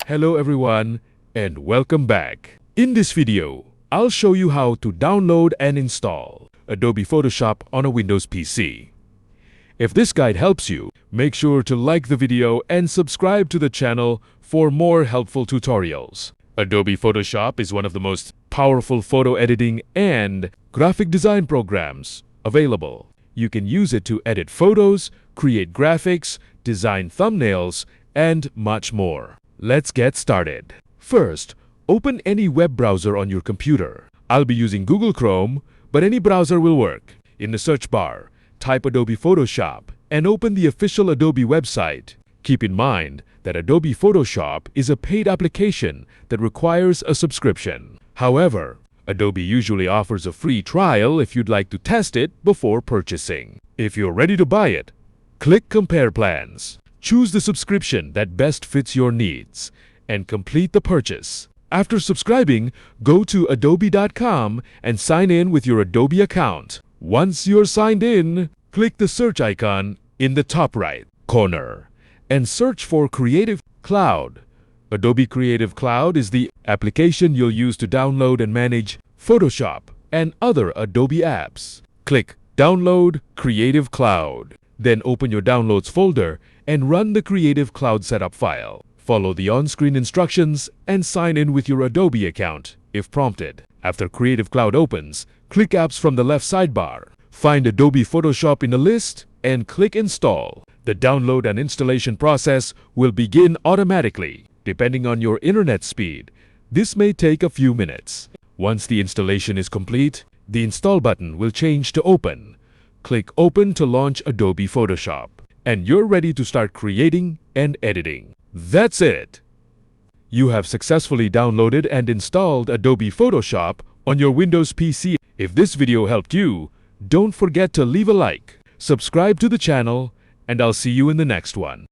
Hello everyone and welcome back. In this video, I'll show you how to download and install Adobe Photoshop on a Windows PC. If this guide helps you, make sure to like the video and subscribe to the channel for more helpful tutorials. Adobe Photoshop is one of the most powerful photo editing and graphic design programs available. You can use it to edit photos, create graphics, design thumbnails, and much more. Let's get started. First, open any web browser on your computer. I'll be using Google Chrome, but any browser will work. In the search bar, type Adobe Photoshop and open the official Adobe website. Keep in mind that Adobe Photoshop is a paid application that requires a subscription. However, Adobe usually offers a free trial if you'd like to test it before purchasing. If you're ready to buy it, click Compare Plans. Choose the subscription that best fits your needs and complete the purchase. After subscribing, go to adobe.com and sign in with your Adobe account. Once you're signed in, click the search icon in the top right corner and search for Creative Cloud. Adobe Creative Cloud is the application you'll use to download and manage Photoshop and other Adobe apps. Click Download Creative Cloud. Then open your Downloads folder and run the Creative Cloud setup file. Follow the on-screen instructions and sign in with your Adobe account if prompted. After Creative Cloud opens, click Apps from the left sidebar. Find Adobe Photoshop in the list and click Install. The download and installation process will begin automatically. Depending on your internet speed, this may take a few minutes. Once the installation is complete, the Install button will change to Open. Click Open to launch Adobe Photoshop, and you're ready to start creating and editing. That's it! You have successfully downloaded and installed Adobe Photoshop on your Windows PC. If this video helped you, don't forget to leave a like, subscribe to the channel, and I'll see you in the next one.